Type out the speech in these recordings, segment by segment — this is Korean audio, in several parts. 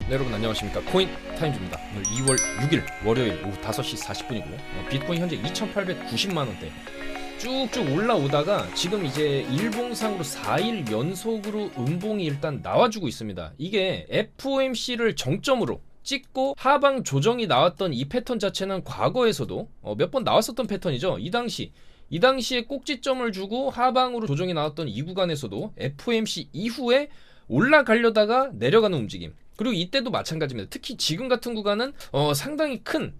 네, 여러분 안녕하십니까. 코인 타임즈입니다. 오늘 2월 6일 월요일 오후 5시 40분이고 비트코인 현재 2,890만원대 쭉쭉 올라오다가 지금 이제 일봉상으로 4일 연속으로 음봉이 일단 나와주고 있습니다. 이게 FOMC를 정점으로 찍고 하방 조정이 나왔던 이 패턴 자체는 과거에서도 몇 번 나왔었던 패턴이죠. 이 당시에 꼭지점을 주고 하방으로 조정이 나왔던 이 구간에서도 FOMC 이후에 올라가려다가 내려가는 움직임. 그리고 이때도 마찬가지입니다. 특히 지금 같은 구간은 상당히 큰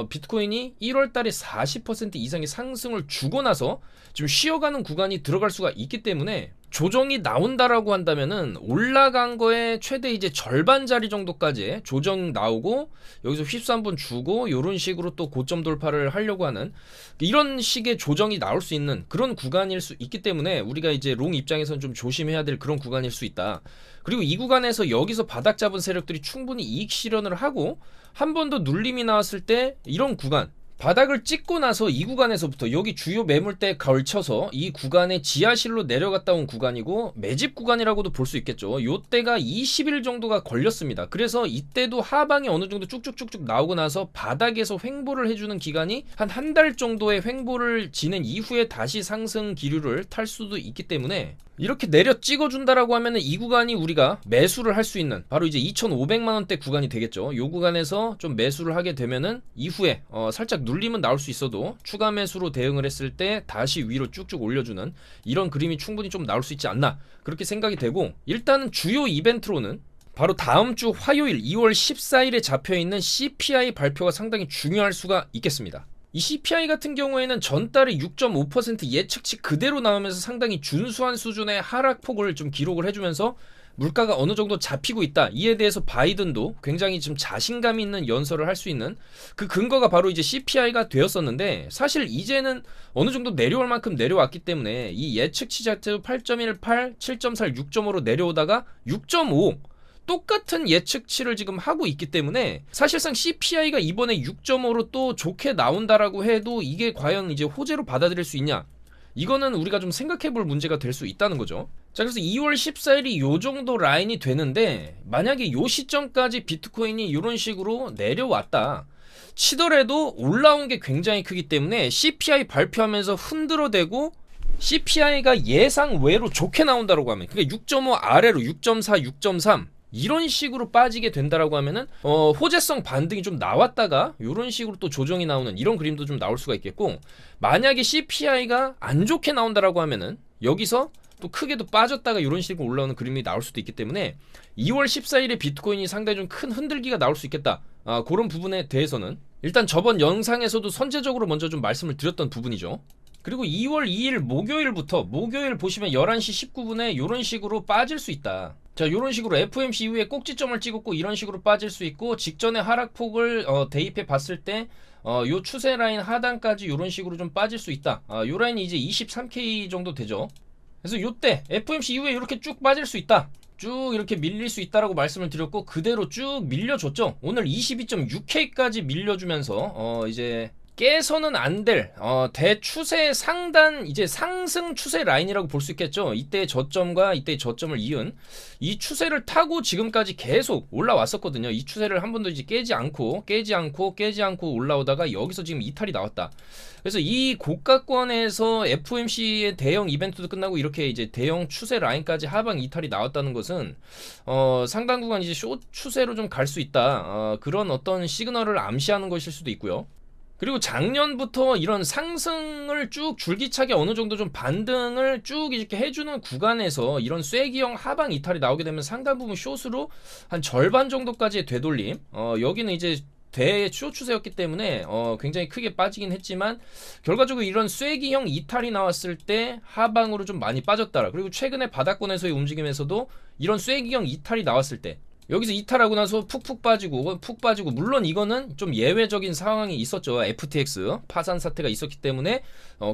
비트코인이 1월 달에 40% 이상의 상승을 주고 나서 지금 쉬어가는 구간이 들어갈 수가 있기 때문에 조정이 나온다라고 한다면은 올라간 거에 최대 이제 절반 자리 정도까지 조정 나오고 여기서 휩싸 한번 주고 이런 식으로 또 고점 돌파를 하려고 하는 이런 식의 조정이 나올 수 있는 그런 구간일 수 있기 때문에 우리가 이제 롱 입장에서는 좀 조심해야 될 그런 구간일 수 있다. 그리고 이 구간에서 여기서 바닥 잡은 세력들이 충분히 이익 실현을 하고 한 번 더 눌림이 나왔을 때 이런 구간 바닥을 찍고 나서 이 구간에서부터 여기 주요 매물대에 걸쳐서 이 구간의 지하실로 내려갔다 온 구간이고 매집 구간이라고도 볼 수 있겠죠. 요때가 20일 정도가 걸렸습니다. 그래서 이때도 하방이 어느 정도 쭉쭉쭉쭉 나오고 나서 바닥에서 횡보를 해주는 기간이 한 달 정도의 횡보를 지낸 이후에 다시 상승 기류를 탈 수도 있기 때문에 이렇게 내려 찍어준다라고 하면은 이 구간이 우리가 매수를 할 수 있는 바로 이제 2,500만원대 구간이 되겠죠. 요 구간에서 좀 매수를 하게 되면은 이후에 살짝 눌림은 나올 수 있어도 추가 매수로 대응을 했을 때 다시 위로 쭉쭉 올려주는 이런 그림이 충분히 좀 나올 수 있지 않나 그렇게 생각이 되고, 일단은 주요 이벤트로는 바로 다음 주 화요일 2월 14일에 잡혀있는 CPI 발표가 상당히 중요할 수가 있겠습니다. 이 CPI 같은 경우에는 전달의 6.5% 예측치 그대로 나오면서 상당히 준수한 수준의 하락폭을 좀 기록을 해주면서 물가가 어느 정도 잡히고 있다. 이에 대해서 바이든도 굉장히 지금 자신감 있는 연설을 할 수 있는 그 근거가 바로 이제 CPI가 되었었는데, 사실 이제는 어느 정도 내려올 만큼 내려왔기 때문에 이 예측치 자체도 8.18, 7.4, 6.5로 내려오다가 6.5 똑같은 예측치를 지금 하고 있기 때문에 사실상 CPI가 이번에 6.5로 또 좋게 나온다라고 해도 이게 과연 이제 호재로 받아들일 수 있냐, 이거는 우리가 좀 생각해볼 문제가 될 수 있다는 거죠. 자, 그래서 2월 14일이 요 정도 라인이 되는데 만약에 요 시점까지 비트코인이 이런 식으로 내려왔다 치더라도 올라온 게 굉장히 크기 때문에 CPI 발표하면서 흔들어대고 CPI가 예상 외로 좋게 나온다라고 하면, 그러니까 6.5 아래로 6.4, 6.3 이런 식으로 빠지게 된다라고 하면은 호재성 반등이 좀 나왔다가 이런 식으로 또 조정이 나오는 이런 그림도 좀 나올 수가 있겠고, 만약에 CPI가 안 좋게 나온다라고 하면은 여기서 또 크게도 빠졌다가 이런 식으로 올라오는 그림이 나올 수도 있기 때문에 2월 14일에 비트코인이 상당히 좀 큰 흔들기가 나올 수 있겠다. 그런 부분에 대해서는 일단 저번 영상에서도 선제적으로 먼저 좀 말씀을 드렸던 부분이죠. 그리고 2월 2일 목요일 보시면 11시 19분에 이런 식으로 빠질 수 있다. 자, 이런 식으로 FOMC 이후에 꼭지점을 찍었고 이런 식으로 빠질 수 있고, 직전에 하락폭을 대입해 봤을 때 요 추세 라인 하단까지 이런 식으로 좀 빠질 수 있다. 요 라인이 이제 23K 정도 되죠. 그래서 요때 FOMC 이후에 이렇게 쭉 빠질 수 있다, 쭉 이렇게 밀릴 수 있다라고 말씀을 드렸고 그대로 쭉 밀려줬죠. 오늘 22.6K까지 밀려주면서 이제 깨서는 안 될 대추세 상단 이제 상승 추세 라인이라고 볼 수 있겠죠. 이때의 저점과 이때의 저점을 이은 이 추세를 타고 지금까지 계속 올라왔었거든요. 이 추세를 한 번도 이제 깨지 않고 올라오다가 여기서 지금 이탈이 나왔다. 그래서 이 고가권에서 FOMC의 대형 이벤트도 끝나고 이렇게 이제 대형 추세 라인까지 하방 이탈이 나왔다는 것은 상당 구간 이제 숏 추세로 좀 갈 수 있다. 그런 어떤 시그널을 암시하는 것일 수도 있고요. 그리고 작년부터 이런 상승을 쭉 줄기차게 어느 정도 좀 반등을 쭉 이렇게 해주는 구간에서 이런 쐐기형 하방 이탈이 나오게 되면 상당 부분 숏으로 한 절반 정도까지의 되돌림, 여기는 이제 대쇼 추세였기 때문에 굉장히 크게 빠지긴 했지만 결과적으로 이런 쐐기형 이탈이 나왔을 때 하방으로 좀 많이 빠졌더라. 그리고 최근에 바닥권에서의 움직임에서도 이런 쐐기형 이탈이 나왔을 때 여기서 이탈하고 나서 푹 빠지고 물론 이거는 좀 예외적인 상황이 있었죠. FTX 파산 사태가 있었기 때문에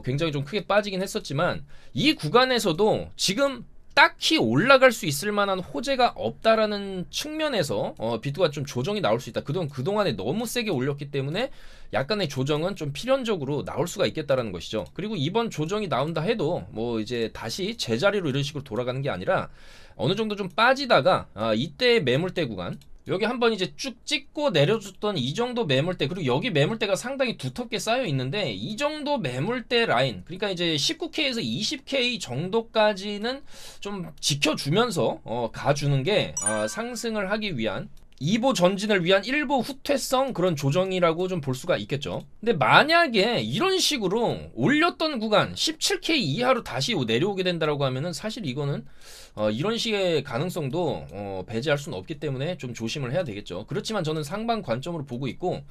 굉장히 좀 크게 빠지긴 했었지만 이 구간에서도 지금 딱히 올라갈 수 있을 만한 호재가 없다라는 측면에서 비트가 좀 조정이 나올 수 있다. 그동안에 너무 세게 올렸기 때문에 약간의 조정은 좀 필연적으로 나올 수가 있겠다라는 것이죠. 그리고 이번 조정이 나온다 해도 뭐 이제 다시 제자리로 이런 식으로 돌아가는 게 아니라 어느 정도 좀 빠지다가 이때의 매물대 구간 여기 한번 이제 쭉 찍고 내려줬던 이 정도 매물대, 그리고 여기 매물대가 상당히 두텁게 쌓여 있는데 이 정도 매물대 라인, 그러니까 이제 19K에서 20K 정도까지는 좀 지켜주면서 가주는 게 상승을 하기 위한 2보 전진을 위한 1보 후퇴성 그런 조정이라고 좀 볼 수가 있겠죠. 근데 만약에 이런 식으로 올렸던 구간 17K 이하로 다시 내려오게 된다라고 하면은 사실 이거는 이런 식의 가능성도 배제할 수는 없기 때문에 좀 조심을 해야 되겠죠. 그렇지만 저는 상방 관점으로 보고 있고,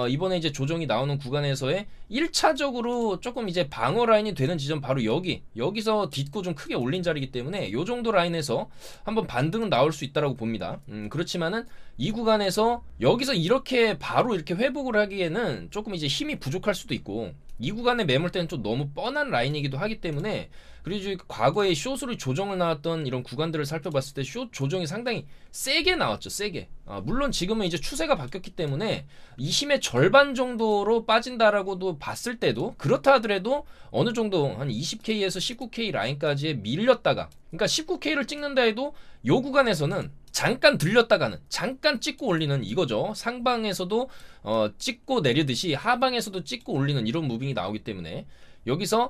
이번에 이제 조정이 나오는 구간에서의 1차적으로 조금 이제 방어 라인이 되는 지점 바로 여기서 딛고 좀 크게 올린 자리이기 때문에 요 정도 라인에서 한번 반등은 나올 수 있다라고 봅니다. 그렇지만은 이 구간에서 여기서 이렇게 바로 이렇게 회복을 하기에는 조금 이제 힘이 부족할 수도 있고, 이 구간의 매물대는 좀 너무 뻔한 라인이기도 하기 때문에, 그리고 과거에 숏으로 조정을 나왔던 이런 구간들을 살펴봤을 때 숏 조정이 상당히 세게 나왔죠. 세게. 물론 지금은 이제 추세가 바뀌었기 때문에 이 힘의 절반 정도로 빠진다라고도 봤을 때도, 그렇다 하더라도 어느 정도 한 20K에서 19K 라인까지 밀렸다가, 그러니까 19K를 찍는다 해도 요 구간에서는 잠깐 들렸다가는 잠깐 찍고 올리는 이거죠. 상방에서도 찍고 내리듯이 하방에서도 찍고 올리는 이런 무빙이 나오기 때문에 여기서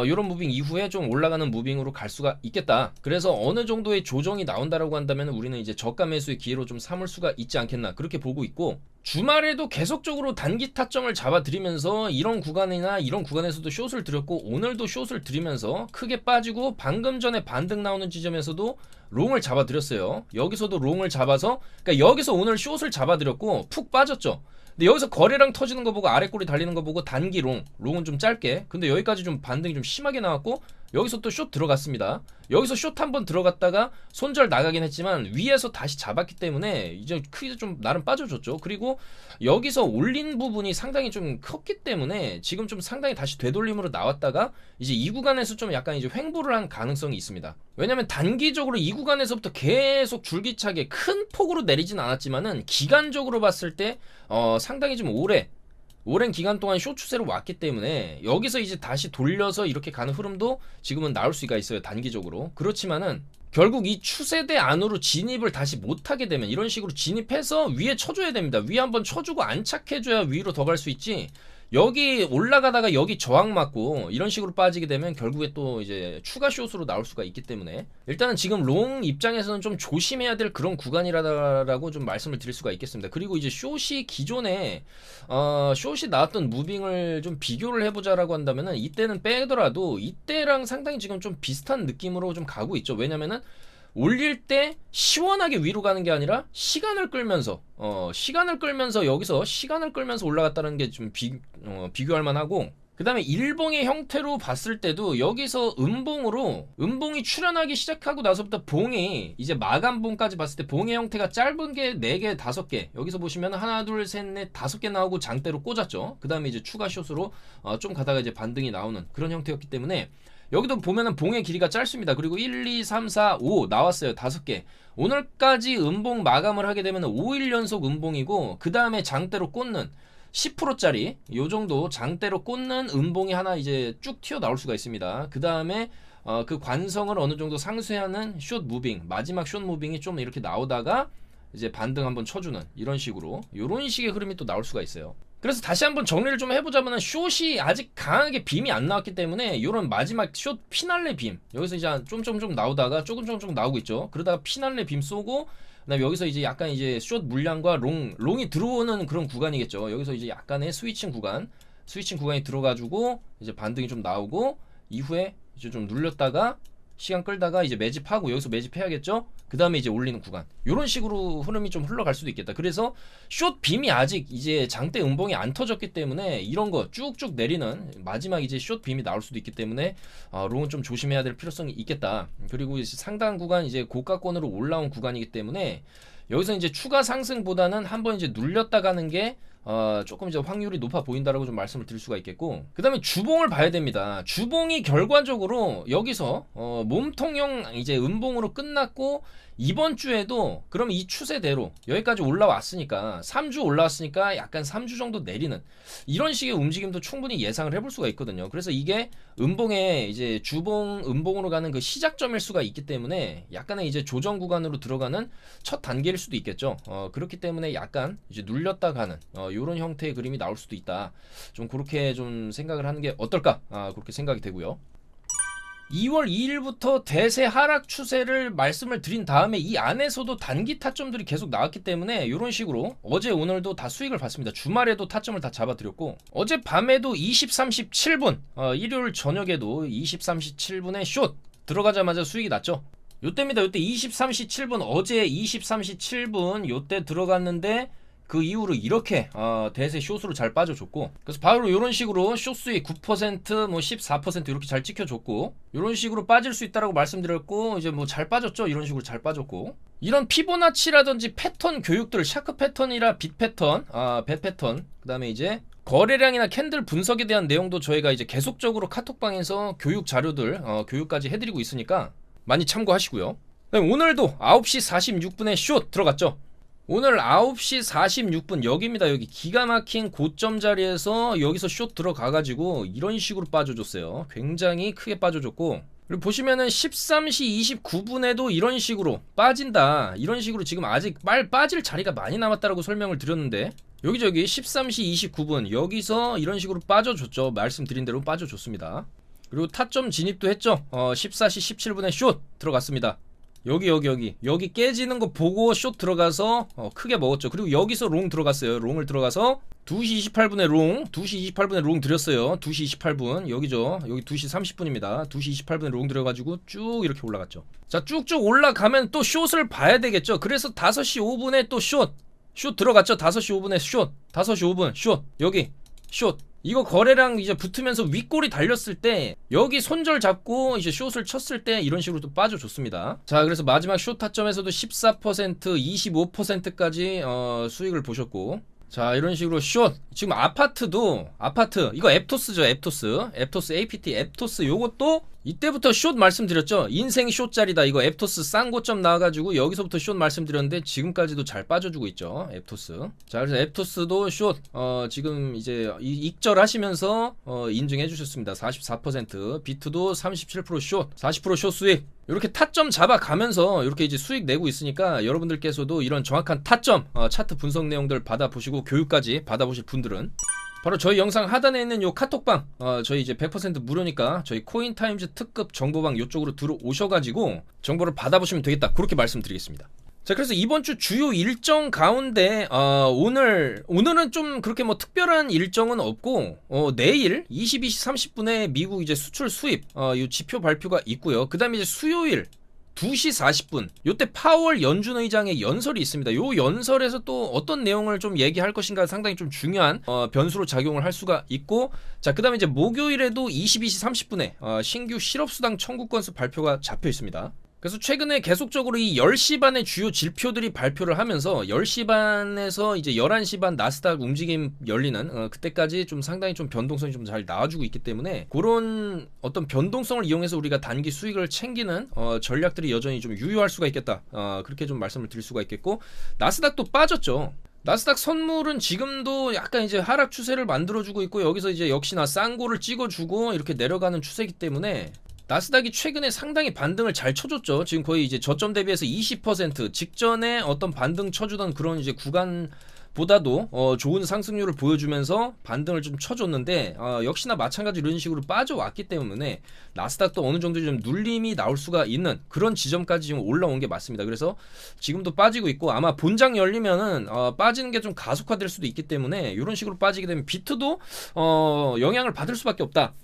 이런 무빙 이후에 좀 올라가는 무빙으로 갈 수가 있겠다. 그래서 어느 정도의 조정이 나온다라고 한다면 우리는 이제 저가 매수의 기회로 좀 삼을 수가 있지 않겠나, 그렇게 보고 있고, 주말에도 계속적으로 단기 타점을 잡아드리면서 이런 구간이나 이런 구간에서도 숏을 드렸고, 오늘도 숏을 드리면서 크게 빠지고, 방금 전에 반등 나오는 지점에서도 롱을 잡아드렸어요. 여기서도 롱을 잡아서, 그러니까 여기서 오늘 숏을 잡아드렸고 푹 빠졌죠. 근데 여기서 거래량 터지는 거 보고, 아래 꼬리 달리는 거 보고 단기 롱은 좀 짧게, 근데 여기까지 좀 반등이 좀 심하게 나왔고, 여기서 또 숏 들어갔습니다. 여기서 숏 한번 들어갔다가 손절 나가긴 했지만 위에서 다시 잡았기 때문에 이제 크게 좀 나름 빠져줬죠. 그리고 여기서 올린 부분이 상당히 좀 컸기 때문에 지금 좀 상당히 다시 되돌림으로 나왔다가 이제 이 구간에서 좀 약간 이제 횡보를 한 가능성이 있습니다. 왜냐면 단기적으로 이 구간에서부터 계속 줄기차게 큰 폭으로 내리진 않았지만은 기간적으로 봤을 때 상당히 좀 오랜 기간 동안 숏 추세로 왔기 때문에 여기서 이제 다시 돌려서 이렇게 가는 흐름도 지금은 나올 수가 있어요. 단기적으로. 그렇지만은 결국 이 추세대 안으로 진입을 다시 못하게 되면 이런 식으로 진입해서 위에 쳐줘야 됩니다. 위에 한번 쳐주고 안착해줘야 위로 더 갈 수 있지, 여기 올라가다가 여기 저항 맞고 이런 식으로 빠지게 되면 결국에 또 이제 추가 숏으로 나올 수가 있기 때문에 일단은 지금 롱 입장에서는 좀 조심해야 될 그런 구간이라고 좀 말씀을 드릴 수가 있겠습니다. 그리고 이제 숏이 기존에 숏이 나왔던 무빙을 좀 비교를 해보자라고 한다면은 이때는 빼더라도 이때랑 상당히 지금 좀 비슷한 느낌으로 좀 가고 있죠. 왜냐면은 올릴 때 시원하게 위로 가는 게 아니라 시간을 끌면서 여기서 시간을 끌면서 올라갔다는 게 좀 비교할 만하고, 그 다음에 일봉의 형태로 봤을 때도 여기서 음봉이 출현하기 시작하고 나서부터 봉이 이제 마감봉까지 봤을 때 봉의 형태가 짧은 게 4개, 5개, 여기서 보시면 하나, 둘, 셋, 넷, 5개 나오고 장대로 꽂았죠. 그 다음에 이제 추가 숏으로 좀 가다가 이제 반등이 나오는 그런 형태였기 때문에 여기도 보면은 봉의 길이가 짧습니다. 그리고 1, 2, 3, 4, 5 나왔어요. 5개. 오늘까지 음봉 마감을 하게 되면 5일 연속 음봉이고, 그 다음에 장대로 꽂는 10%짜리 요 정도 장대로 꽂는 음봉이 하나 이제 쭉 튀어나올 수가 있습니다. 그 다음에 그 관성을 어느 정도 상쇄하는 숏 무빙, 마지막 숏 무빙이 좀 이렇게 나오다가 이제 반등 한번 쳐주는 이런 식으로, 요런 식의 흐름이 또 나올 수가 있어요. 그래서 다시 한번 정리를 좀 해보자면 숏이 아직 강하게 빔이 안 나왔기 때문에 이런 마지막 숏 피날레 빔, 여기서 이제 좀 나오다가 조금 나오고 있죠. 그러다가 피날레 빔 쏘고, 그다음에 여기서 이제 약간 이제 숏 물량과 롱이 들어오는 그런 구간이겠죠. 여기서 이제 약간의 스위칭 구간이 들어가지고 이제 반등이 좀 나오고, 이후에 이제 좀 눌렸다가 시간 끌다가 이제 매집하고 여기서 매집해야겠죠. 그 다음에 이제 올리는 구간, 이런 식으로 흐름이 좀 흘러갈 수도 있겠다. 그래서 숏 빔이 아직 이제 장대 음봉이 안 터졌기 때문에 이런 거 쭉쭉 내리는 마지막 이제 숏 빔이 나올 수도 있기 때문에 롱은 좀 조심해야 될 필요성이 있겠다. 그리고 이제 상당 구간 이제 고가권으로 올라온 구간이기 때문에 여기서 이제 추가 상승보다는 한번 이제 눌렸다 가는 게 조금 이제 확률이 높아 보인다라고 좀 말씀을 드릴 수가 있겠고, 그 다음에 주봉을 봐야 됩니다. 주봉이 결과적으로 여기서 몸통형 이제 음봉으로 끝났고, 이번 주에도 그럼 이 추세대로 여기까지 올라왔으니까 3주 올라왔으니까 약간 3주 정도 내리는 이런 식의 움직임도 충분히 예상을 해볼 수가 있거든요. 그래서 이게 음봉의 이제 주봉 음봉으로 가는 그 시작점일 수가 있기 때문에 약간의 이제 조정 구간으로 들어가는 첫 단계일 수도 있겠죠. 그렇기 때문에 약간 이제 눌렸다 가는 이런 형태의 그림이 나올 수도 있다. 좀 그렇게 좀 생각을 하는 게 어떨까? 그렇게 생각이 되고요. 2월 2일부터 대세 하락 추세를 말씀을 드린 다음에 이 안에서도 단기 타점들이 계속 나왔기 때문에 이런 식으로 어제 오늘도 다 수익을 봤습니다. 주말에도 타점을 다 잡아드렸고 어제 밤에도 20:37분 7분 일요일 저녁에도 20:37분에 숏 들어가자마자 수익이 났죠. 요때입니다. 요때 20:37분 어제 20:37분 요때 들어갔는데 그 이후로 이렇게 대세 숏으로 잘 빠져줬고 그래서 바로 이런 식으로 숏 수익 9% 뭐 14% 이렇게 잘 찍혀줬고 이런 식으로 빠질 수 있다라고 말씀드렸고 이제 뭐 잘 빠졌죠. 이런 식으로 잘 빠졌고 이런 피보나치라든지 패턴 교육들 샤크 패턴이라 빛 패턴 배 패턴 그 다음에 이제 거래량이나 캔들 분석에 대한 내용도 저희가 이제 계속적으로 카톡방에서 교육 자료들 교육까지 해드리고 있으니까 많이 참고하시고요. 오늘도 9시 46분에 숏 들어갔죠. 오늘 9시 46분 여기입니다. 여기 기가 막힌 고점 자리에서 여기서 숏 들어가가지고 이런 식으로 빠져줬어요. 굉장히 크게 빠져줬고 그리고 보시면은 13시 29분에도 이런 식으로 빠진다. 이런 식으로 지금 아직 빠질 자리가 많이 남았다라고 설명을 드렸는데 여기저기 13시 29분 여기서 이런 식으로 빠져줬죠. 말씀드린 대로 빠져줬습니다. 그리고 타점 진입도 했죠. 14시 17분에 숏 들어갔습니다. 여기 깨지는 거 보고 숏 들어가서 크게 먹었죠. 그리고 여기서 롱 들어갔어요. 롱을 들어가서 2시 28분에 롱 드렸어요. 2시 28분 여기죠. 여기 2시 30분입니다 2시 28분에 롱 들어가지고 쭉 이렇게 올라갔죠. 자 쭉쭉 올라가면 또 숏을 봐야 되겠죠. 그래서 5시 5분에 또 숏 들어갔죠. 5시 5분에 숏 5시 5분 숏 여기 숏 이거 거래량 이제 붙으면서 윗골이 달렸을 때 여기 손절 잡고 이제 숏을 쳤을 때 이런 식으로 또 빠져줬습니다. 자 그래서 마지막 숏 타점에서도 14% 25%까지 수익을 보셨고 자 이런 식으로 숏 지금 아파트 이거 앱토스죠. 앱토스 APT 앱토스 요것도 이때부터 숏 말씀드렸죠. 인생 숏 자리다. 이거 앱토스 싼 고점 나와가지고 여기서부터 숏 말씀드렸는데 지금까지도 잘 빠져주고 있죠. 앱토스. 자 그래서 앱토스도 숏 지금 이제 익절하시면서 인증해 주셨습니다. 44% 비트도 37% 숏 40% 숏 수익 이렇게 타점 잡아가면서 이렇게 이제 수익 내고 있으니까 여러분들께서도 이런 정확한 타점 차트 분석 내용들 받아보시고 교육까지 받아보실 분들은 바로 저희 영상 하단에 있는 요 카톡방 저희 이제 100% 무료니까 저희 코인타임즈 특급 정보방 요쪽으로 들어오셔가지고 정보를 받아보시면 되겠다. 그렇게 말씀드리겠습니다. 자 그래서 이번 주 주요 일정 가운데 오늘은 좀 그렇게 뭐 특별한 일정은 없고 내일 22시 30분에 미국 이제 수출 수입 요 지표 발표가 있고요. 그 다음에 이제 수요일 2시 40분 요때 파월 연준 의장의 연설이 있습니다. 요 연설에서 또 어떤 내용을 좀 얘기할 것인가 상당히 좀 중요한 변수로 작용을 할 수가 있고 자 그 다음에 이제 목요일에도 22시 30분에 신규 실업수당 청구 건수 발표가 잡혀 있습니다. 그래서 최근에 계속적으로 이 10시 반에 주요 지표들이 발표를 하면서 10시 반에서 이제 11시 반 나스닥 움직임 열리는 그때까지 좀 상당히 좀 변동성이 좀 잘 나와주고 있기 때문에 그런 어떤 변동성을 이용해서 우리가 단기 수익을 챙기는 전략들이 여전히 좀 유효할 수가 있겠다. 그렇게 좀 말씀을 드릴 수가 있겠고 나스닥도 빠졌죠. 나스닥 선물은 지금도 약간 이제 하락 추세를 만들어주고 있고 여기서 이제 역시나 쌍고를 찍어주고 이렇게 내려가는 추세이기 때문에 나스닥이 최근에 상당히 반등을 잘 쳐줬죠. 지금 거의 이제 저점 대비해서 20% 직전에 어떤 반등 쳐주던 그런 이제 구간보다도 좋은 상승률을 보여주면서 반등을 좀 쳐줬는데 역시나 마찬가지로 이런 식으로 빠져왔기 때문에 나스닥도 어느 정도 좀 눌림이 나올 수가 있는 그런 지점까지 지금 올라온 게 맞습니다. 그래서 지금도 빠지고 있고 아마 본장 열리면은 빠지는 게 좀 가속화될 수도 있기 때문에 이런 식으로 빠지게 되면 비트도 영향을 받을 수밖에 없다.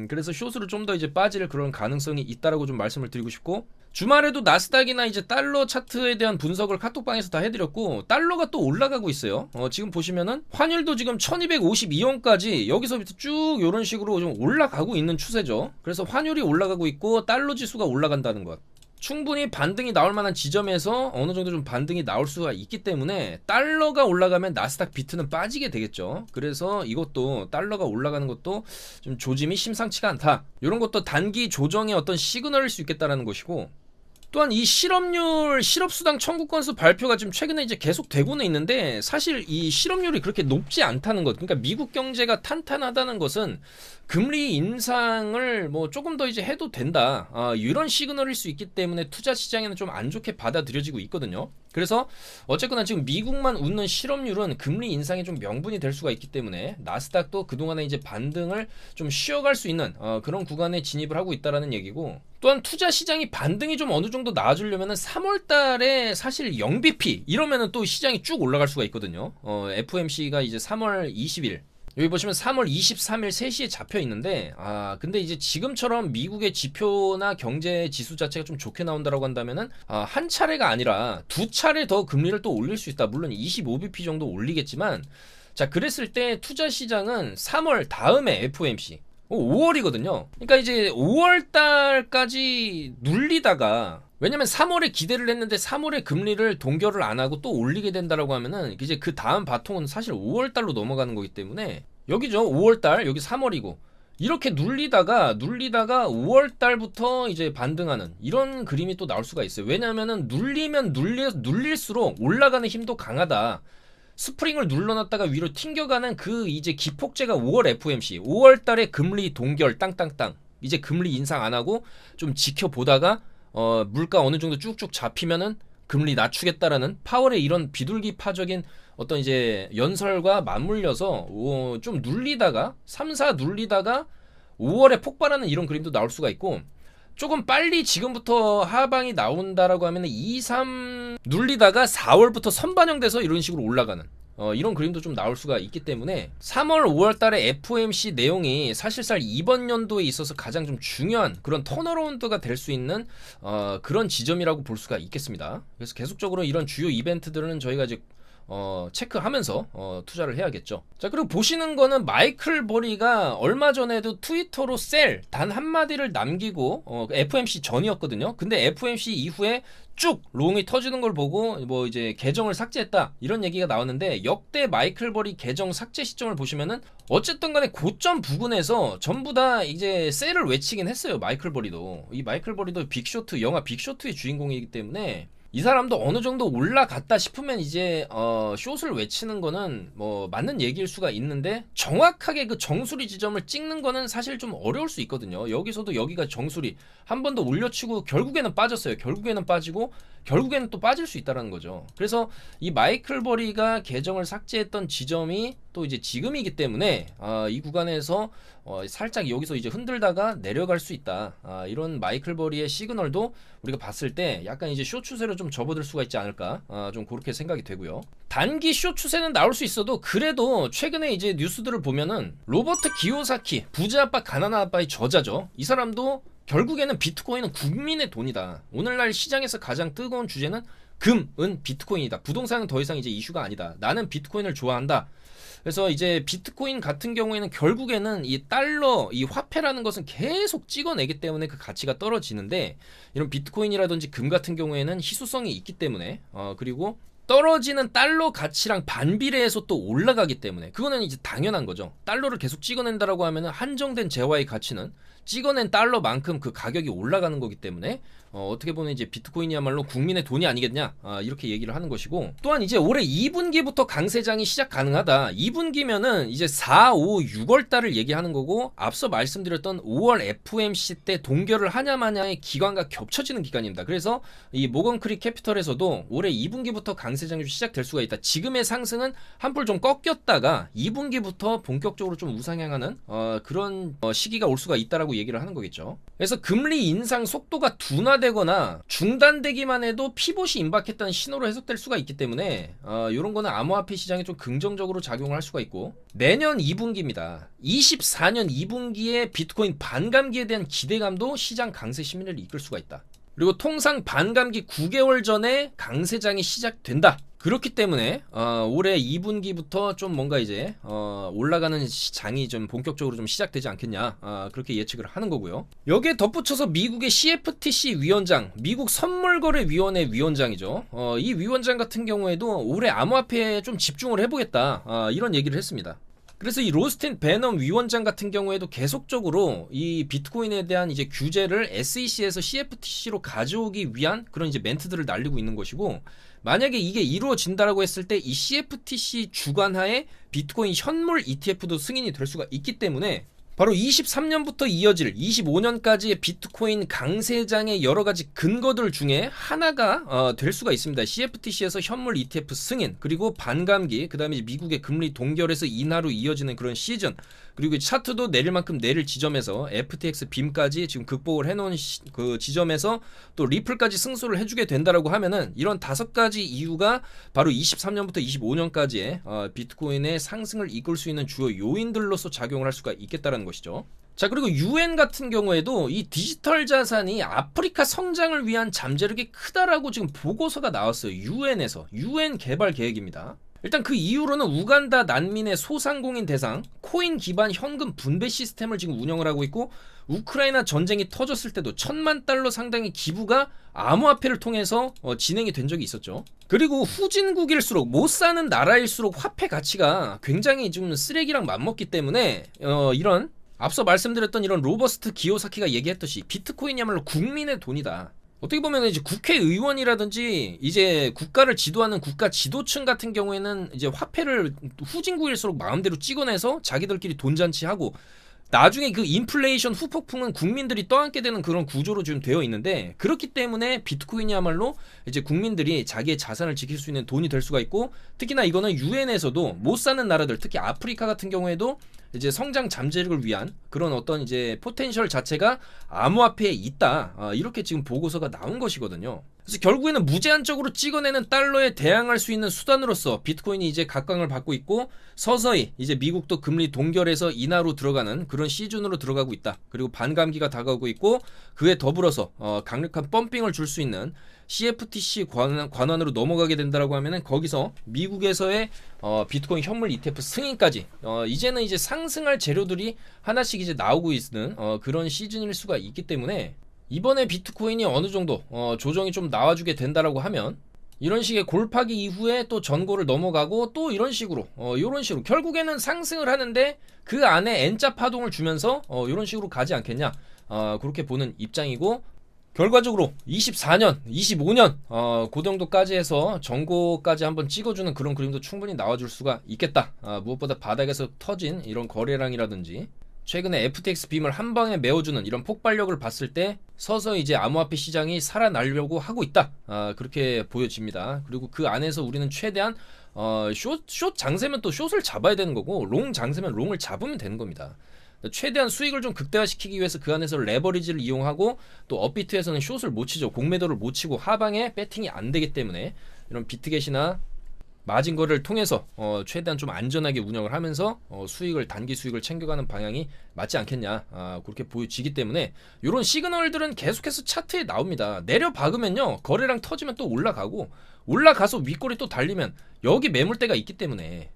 그래서 숏으로 좀 더 이제 빠질 그런 가능성이 있다라고 좀 말씀을 드리고 싶고 주말에도 나스닥이나 이제 달러 차트에 대한 분석을 카톡방에서 다 해드렸고 달러가 또 올라가고 있어요. 지금 보시면은 환율도 지금 1252원까지 여기서부터 쭉 이런 식으로 좀 올라가고 있는 추세죠. 그래서 환율이 올라가고 있고 달러 지수가 올라간다는 것. 충분히 반등이 나올 만한 지점에서 어느 정도 좀 반등이 나올 수가 있기 때문에 달러가 올라가면 나스닥 비트는 빠지게 되겠죠. 그래서 이것도 달러가 올라가는 것도 좀 조짐이 심상치가 않다. 이런 것도 단기 조정의 어떤 시그널일 수 있겠다라는 것이고 또한 이 실업률, 실업수당 청구 건수 발표가 지금 최근에 이제 계속 되고는 있는데 사실 이 실업률이 그렇게 높지 않다는 것. 그러니까 미국 경제가 탄탄하다는 것은 금리 인상을 뭐 조금 더 이제 해도 된다. 이런 시그널일 수 있기 때문에 투자 시장에는 좀 안 좋게 받아들여지고 있거든요. 그래서 어쨌거나 지금 미국만 웃는 실업률은 금리 인상이 좀 명분이 될 수가 있기 때문에 나스닥도 그동안에 이제 반등을 좀 쉬어갈 수 있는 그런 구간에 진입을 하고 있다라는 얘기고, 또한 투자 시장이 반등이 좀 어느 정도 나아지려면은 3월 달에 사실 0bp 이러면은 또 시장이 쭉 올라갈 수가 있거든요. FOMC가 이제 3월 20일, 여기 보시면 3월 23일 3시에 잡혀 있는데, 근데 이제 지금처럼 미국의 지표나 경제 지수 자체가 좀 좋게 나온다라고 한다면은, 한 차례가 아니라 두 차례 더 금리를 또 올릴 수 있다. 물론 25bp 정도 올리겠지만, 자, 그랬을 때 투자 시장은 3월 다음에 FOMC, 5월이거든요. 그러니까 이제 5월 달까지 눌리다가, 왜냐면 3월에 기대를 했는데 3월에 금리를 동결을 안 하고 또 올리게 된다라고 하면은 이제 그 다음 바통은 사실 5월 달로 넘어가는 거기 때문에, 여기죠. 5월 달, 여기 3월이고. 이렇게 눌리다가 5월 달부터 이제 반등하는 이런 그림이 또 나올 수가 있어요. 왜냐면은 눌리면 눌릴수록 올라가는 힘도 강하다. 스프링을 눌러놨다가 위로 튕겨가는 그 이제 기폭제가 5월 FOMC, 5월 달에 금리 동결 땅땅땅. 이제 금리 인상 안 하고 좀 지켜보다가 물가 어느 정도 쭉쭉 잡히면은 금리 낮추겠다라는 파월의 이런 비둘기파적인 어떤 이제 연설과 맞물려서 좀 눌리다가 3, 4 눌리다가 5월에 폭발하는 이런 그림도 나올 수가 있고, 조금 빨리 지금부터 하방이 나온다라고 하면 2, 3 눌리다가 4월부터 선반영돼서 이런 식으로 올라가는 이런 그림도 좀 나올 수가 있기 때문에 3월, 5월 달에 FOMC 내용이 사실상 이번 연도에 있어서 가장 좀 중요한 그런 턴어라운드가 될 수 있는 그런 지점이라고 볼 수가 있겠습니다. 그래서 계속적으로 이런 주요 이벤트들은 저희가 이제 체크하면서 투자를 해야겠죠. 자, 그리고 보시는 거는 마이클 버리가 얼마 전에도 트위터로 셀 단 한마디를 남기고 FOMC 전이었거든요. 근데 FOMC 이후에 쭉 롱이 터지는 걸 보고 뭐 이제 계정을 삭제했다 이런 얘기가 나왔는데, 역대 마이클 버리 계정 삭제 시점을 보시면은 어쨌든 간에 고점 부근에서 전부 다 이제 셀을 외치긴 했어요. 마이클 버리도, 이 마이클 버리도 빅쇼트, 영화 빅쇼트의 주인공이기 때문에 이 사람도 어느 정도 올라갔다 싶으면 이제 숏을 외치는 거는 뭐 맞는 얘기일 수가 있는데, 정확하게 그 정수리 지점을 찍는 거는 사실 좀 어려울 수 있거든요. 여기서도 여기가 정수리 한 번 더 올려치고 결국에는 빠졌어요. 결국에는 빠지고 결국에는 또 빠질 수 있다는 거죠. 그래서 이 마이클 버리가 계정을 삭제했던 지점이 또 이제 지금이기 때문에 이 구간에서 살짝 여기서 이제 흔들다가 내려갈 수 있다. 이런 마이클 버리의 시그널도 우리가 봤을 때 약간 이제 숏 추세로 좀 접어들 수가 있지 않을까, 좀 그렇게 생각이 되고요. 단기 숏 추세는 나올 수 있어도 그래도 최근에 이제 뉴스들을 보면은 로버트 기요사키, 부자 아빠 가난한 아빠의 저자죠. 이 사람도 결국에는 비트코인은 국민의 돈이다. 오늘날 시장에서 가장 뜨거운 주제는 금은 비트코인이다. 부동산은 더 이상 이제 이슈가 아니다. 나는 비트코인을 좋아한다. 그래서 이제 비트코인 같은 경우에는 결국에는 이 달러, 이 화폐라는 것은 계속 찍어내기 때문에 그 가치가 떨어지는데, 이런 비트코인이라든지 금 같은 경우에는 희소성이 있기 때문에 그리고 떨어지는 달러 가치랑 반비례해서 또 올라가기 때문에 그거는 이제 당연한 거죠. 달러를 계속 찍어낸다라고 하면 한정된 재화의 가치는 찍어낸 달러만큼 그 가격이 올라가는 거기 때문에 어떻게 보면 이제 비트코인이야말로 국민의 돈이 아니겠냐, 이렇게 얘기를 하는 것이고, 또한 이제 올해 2분기부터 강세장이 시작 가능하다. 2분기면은 이제 4, 5, 6월 달을 얘기하는 거고, 앞서 말씀드렸던 5월 FOMC 때 동결을 하냐 마냐의 기간과 겹쳐지는 기간입니다. 그래서 이 모건크리 캐피털에서도 올해 2분기부터 강세장이 시작될 수가 있다. 지금의 상승은 한풀 좀 꺾였다가 2분기부터 본격적으로 좀 우상향하는 그런 시기가 올 수가 있다라고 얘기를 하는 거겠죠. 그래서 금리 인상 속도가 둔화되거나 중단되기만 해도 피봇이 임박했다는 신호로 해석될 수가 있기 때문에 이런 거는 암호화폐 시장에 좀 긍정적으로 작용을 할 수가 있고, 내년 2분기입니다. 24년 2분기에 비트코인 반감기에 대한 기대감도 시장 강세 심리를 이끌 수가 있다. 그리고 통상 반감기 9개월 전에 강세장이 시작된다. 그렇기 때문에 올해 2분기부터 좀 뭔가 이제 올라가는 장이 좀 본격적으로 좀 시작되지 않겠냐, 그렇게 예측을 하는 거고요. 여기에 덧붙여서 미국의 CFTC 위원장, 미국 선물거래위원회 위원장이죠. 이 위원장 같은 경우에도 올해 암호화폐에 좀 집중을 해보겠다, 이런 얘기를 했습니다. 그래서 이 로스틴 베넘 위원장 같은 경우에도 계속적으로 이 비트코인에 대한 이제 규제를 SEC에서 CFTC로 가져오기 위한 그런 이제 멘트들을 날리고 있는 것이고, 만약에 이게 이루어진다라고 했을 때 이 CFTC 주관하에 비트코인 현물 ETF도 승인이 될 수가 있기 때문에 바로 23년부터 이어질 25년까지의 비트코인 강세장의 여러 가지 근거들 중에 하나가 될 수가 있습니다. CFTC에서 현물 ETF 승인, 그리고 반감기, 그 다음에 미국의 금리 동결에서 인하로 이어지는 그런 시즌, 그리고 차트도 내릴 만큼 내릴 지점에서 FTX 빔까지 지금 극복을 해놓은 그 지점에서 또 리플까지 승소를 해주게 된다라고 하면은 이런 5가지 이유가 바로 23년부터 25년까지의 비트코인의 상승을 이끌 수 있는 주요 요인들로서 작용을 할 수가 있겠다라는 것이죠. 자, 그리고 UN 같은 경우에도 이 디지털 자산이 아프리카 성장을 위한 잠재력이 크다라고 지금 보고서가 나왔어요. UN에서. UN 개발 계획입니다. 일단 그 이후로는 우간다 난민의 소상공인 대상 코인 기반 현금 분배 시스템을 지금 운영을 하고 있고, 우크라이나 전쟁이 터졌을 때도 $10,000,000 상당의 기부가 암호화폐를 통해서 진행이 된 적이 있었죠. 그리고 후진국일수록 못 사는 나라일수록 화폐 가치가 굉장히 좀 쓰레기랑 맞먹기 때문에 이런 앞서 말씀드렸던 이런 로버스트 기요사키가 얘기했듯이 비트코인이야말로 국민의 돈이다. 어떻게 보면 이제 국회의원이라든지 이제 국가를 지도하는 국가 지도층 같은 경우에는 이제 화폐를 후진국일수록 마음대로 찍어내서 자기들끼리 돈잔치하고, 나중에 그 인플레이션 후폭풍은 국민들이 떠안게 되는 그런 구조로 지금 되어 있는데, 그렇기 때문에 비트코인이야말로 이제 국민들이 자기의 자산을 지킬 수 있는 돈이 될 수가 있고, 특히나 이거는 유엔에서도 못 사는 나라들, 특히 아프리카 같은 경우에도 이제 성장 잠재력을 위한 그런 어떤 이제 포텐셜 자체가 암호화폐에 있다, 이렇게 지금 보고서가 나온 것이거든요. 그래서 결국에는 무제한적으로 찍어내는 달러에 대항할 수 있는 수단으로서 비트코인이 이제 각광을 받고 있고, 서서히 이제 미국도 금리 동결해서 인하로 들어가는 그런 시즌으로 들어가고 있다. 그리고 반감기가 다가오고 있고, 그에 더불어서 강력한 펌핑을 줄 수 있는 CFTC 관원으로 넘어가게 된다라고 하면은 거기서 미국에서의 비트코인 현물 ETF 승인까지 이제는 이제 상승할 재료들이 하나씩 이제 나오고 있는 그런 시즌일 수가 있기 때문에, 이번에 비트코인이 어느 정도 조정이 좀 나와주게 된다라고 하면 이런 식의 골파기 이후에 또 전고를 넘어가고 또 이런 식으로 결국에는 상승을 하는데 그 안에 N자 파동을 주면서 이런 식으로 가지 않겠냐, 그렇게 보는 입장이고, 결과적으로 24년, 25년 그 정도까지 해서 전고까지 한번 찍어주는 그런 그림도 충분히 나와줄 수가 있겠다. 무엇보다 바닥에서 터진 이런 거래량이라든지 최근에 FTX 빔을 한 방에 메워주는 이런 폭발력을 봤을 때 서서히 이제 암호화폐 시장이 살아나려고 하고 있다, 그렇게 보여집니다. 그리고 그 안에서 우리는 최대한 숏 장세면 또 숏을 잡아야 되는 거고, 롱 장세면 롱을 잡으면 되는 겁니다. 최대한 수익을 좀 극대화시키기 위해서 그 안에서 레버리지를 이용하고, 또 업비트에서는 숏을 못 치죠. 공매도를 못 치고 하방에 배팅이 안 되기 때문에 이런 비트겟이나 마진 거래를 통해서 최대한 좀 안전하게 운영을 하면서 단기 수익을 챙겨가는 방향이 맞지 않겠냐, 그렇게 보여지기 때문에 이런 시그널들은 계속해서 차트에 나옵니다. 내려 박으면요 거래량 터지면 또 올라가서 윗꼬리 또 달리면 여기 매물대가 있기 때문에,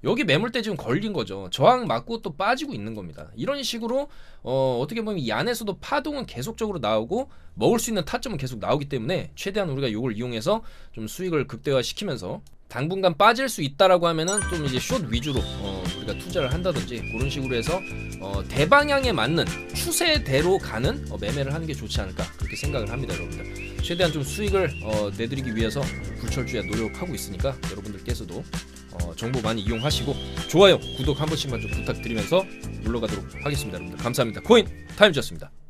여기 매물대 지금 걸린 거죠. 저항 맞고 또 빠지고 있는 겁니다. 이런 식으로 어떻게 보면 이 안에서도 파동은 계속적으로 나오고 먹을 수 있는 타점은 계속 나오기 때문에 최대한 우리가 이걸 이용해서 좀 수익을 극대화시키면서 당분간 빠질 수 있다라고 하면은 좀 이제 숏 위주로 우리가 투자를 한다든지 그런 식으로 해서 대방향에 맞는 추세대로 가는 매매를 하는 게 좋지 않을까, 그렇게 생각을 합니다. 여러분들 최대한 좀 수익을 내드리기 위해서 불철주야 노력하고 있으니까 여러분들께서도 정보 많이 이용하시고 좋아요, 구독 한 번씩만 좀 부탁드리면서 물러가도록 하겠습니다. 여러분들 감사합니다. 코인 타임즈였습니다.